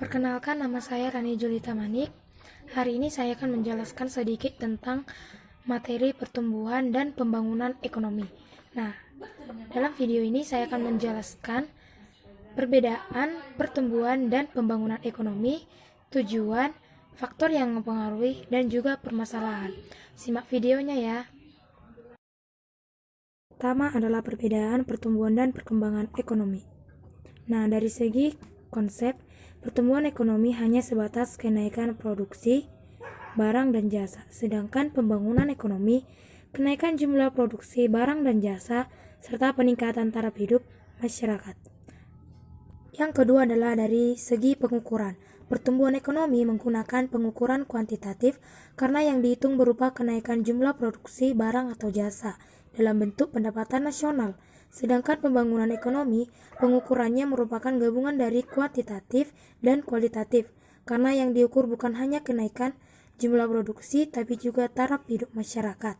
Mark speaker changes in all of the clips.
Speaker 1: Perkenalkan, nama saya Rani Julita Manik. Hari ini saya akan menjelaskan sedikit tentang materi pertumbuhan dan pembangunan ekonomi. Nah, dalam video ini saya akan menjelaskan perbedaan pertumbuhan dan pembangunan ekonomi, tujuan, faktor yang mempengaruhi, dan juga permasalahan. Simak videonya ya. Pertama adalah perbedaan pertumbuhan dan perkembangan ekonomi. Nah, dari segi konsep, pertumbuhan ekonomi hanya sebatas kenaikan produksi, barang dan jasa, sedangkan pembangunan ekonomi, kenaikan jumlah produksi barang dan jasa, serta peningkatan taraf hidup masyarakat. Yang kedua adalah dari segi pengukuran. Pertumbuhan ekonomi menggunakan pengukuran kuantitatif karena yang dihitung berupa kenaikan jumlah produksi barang atau jasa dalam bentuk pendapatan nasional. Sedangkan pembangunan ekonomi, pengukurannya merupakan gabungan dari kuantitatif dan kualitatif, karena yang diukur bukan hanya kenaikan jumlah produksi, tapi juga taraf hidup masyarakat.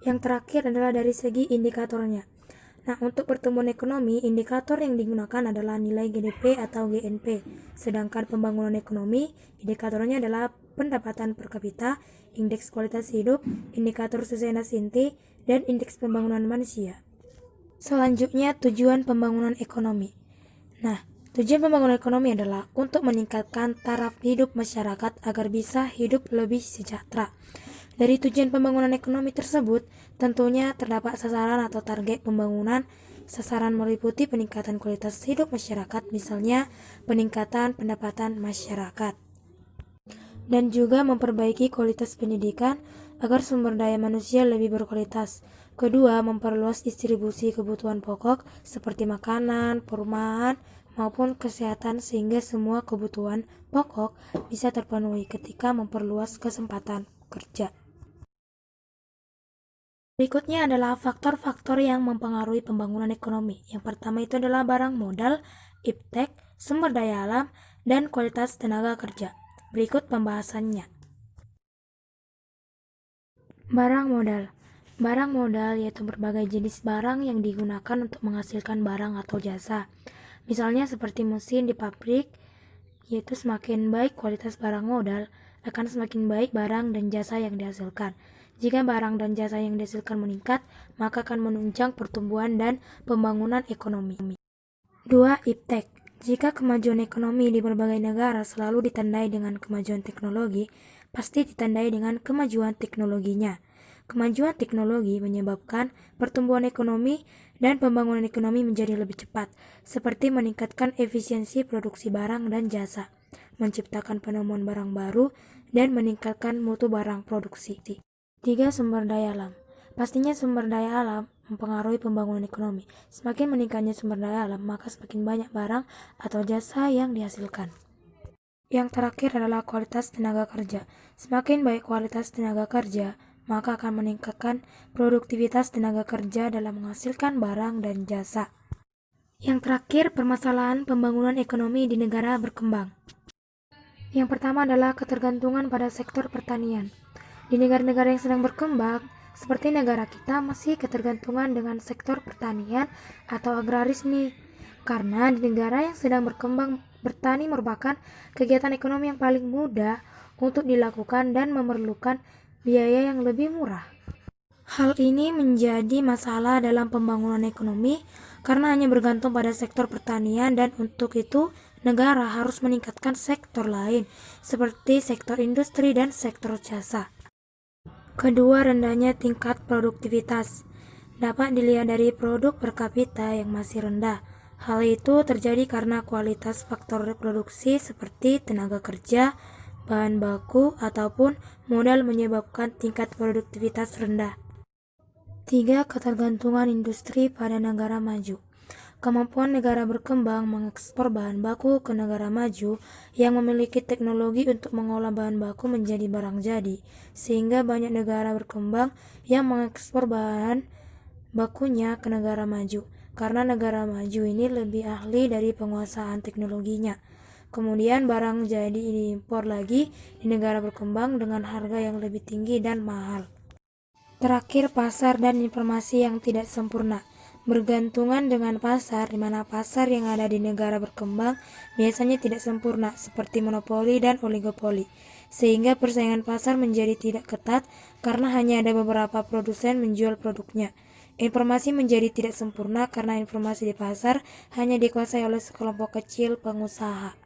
Speaker 1: Yang terakhir adalah dari segi indikatornya. Nah, untuk pertumbuhan ekonomi, indikator yang digunakan adalah nilai GDP atau GNP. Sedangkan pembangunan ekonomi, indikatornya adalah pendapatan per kapita, indeks kualitas hidup, indikator sustainability, dan indeks pembangunan manusia. Selanjutnya, tujuan pembangunan ekonomi. Nah, tujuan pembangunan ekonomi adalah untuk meningkatkan taraf hidup masyarakat agar bisa hidup lebih sejahtera. Dari tujuan pembangunan ekonomi tersebut, tentunya terdapat sasaran atau target pembangunan. Sasaran meliputi peningkatan kualitas hidup masyarakat, misalnya peningkatan pendapatan masyarakat, dan juga memperbaiki kualitas pendidikan agar sumber daya manusia lebih berkualitas. Kedua, memperluas distribusi kebutuhan pokok seperti makanan, perumahan, maupun kesehatan sehingga semua kebutuhan pokok bisa terpenuhi ketika memperluas kesempatan kerja. Berikutnya adalah faktor-faktor yang mempengaruhi pembangunan ekonomi. Yang pertama itu adalah barang modal, iptek, sumber daya alam, dan kualitas tenaga kerja. Berikut pembahasannya. Barang modal. Barang modal yaitu berbagai jenis barang yang digunakan untuk menghasilkan barang atau jasa. Misalnya seperti mesin di pabrik, yaitu semakin baik kualitas barang modal, akan semakin baik barang dan jasa yang dihasilkan. Jika barang dan jasa yang dihasilkan meningkat, maka akan menunjang pertumbuhan dan pembangunan ekonomi. 2. Iptek. Jika kemajuan ekonomi di berbagai negara selalu ditandai dengan kemajuan teknologi, pasti ditandai dengan kemajuan teknologinya. Kemajuan teknologi menyebabkan pertumbuhan ekonomi dan pembangunan ekonomi menjadi lebih cepat, seperti meningkatkan efisiensi produksi barang dan jasa, menciptakan penemuan barang baru, dan meningkatkan mutu barang produksi. 3. Sumber daya alam. Pastinya sumber daya alam mempengaruhi pembangunan ekonomi. Semakin meningkatnya sumber daya alam, maka semakin banyak barang atau jasa yang dihasilkan. Yang terakhir adalah kualitas tenaga kerja. Semakin baik kualitas tenaga kerja, maka akan meningkatkan produktivitas tenaga kerja dalam menghasilkan barang dan jasa. Yang terakhir, permasalahan pembangunan ekonomi di negara berkembang. Yang pertama adalah ketergantungan pada sektor pertanian. Di negara-negara yang sedang berkembang, seperti negara kita, masih ketergantungan dengan sektor pertanian atau agraris nih. Karena di negara yang sedang berkembang, bertani merupakan kegiatan ekonomi yang paling mudah untuk dilakukan dan memerlukan biaya yang lebih murah. Hal ini menjadi masalah dalam pembangunan ekonomi karena hanya bergantung pada sektor pertanian, dan untuk itu negara harus meningkatkan sektor lain seperti sektor industri dan sektor jasa. Kedua, rendahnya tingkat produktivitas. Dapat dilihat dari produk per kapita yang masih rendah. Hal itu terjadi karena kualitas faktor reproduksi seperti tenaga kerja, bahan baku, ataupun modal menyebabkan tingkat produktivitas rendah. 3. Ketergantungan industri pada negara maju. Kemampuan negara berkembang mengekspor bahan baku ke negara maju yang memiliki teknologi untuk mengolah bahan baku menjadi barang jadi, sehingga banyak negara berkembang yang mengekspor bahan bakunya ke negara maju, karena negara maju ini lebih ahli dari penguasaan teknologinya. Kemudian barang jadi diimpor lagi di negara berkembang dengan harga yang lebih tinggi dan mahal. Terakhir, pasar dan informasi yang tidak sempurna. bergantungan dengan pasar, di mana pasar yang ada di negara berkembang biasanya tidak sempurna, seperti monopoli dan oligopoli, sehingga persaingan pasar menjadi tidak ketat karena hanya ada beberapa produsen menjual produknya. Informasi menjadi tidak sempurna karena informasi di pasar hanya dikuasai oleh sekelompok kecil pengusaha.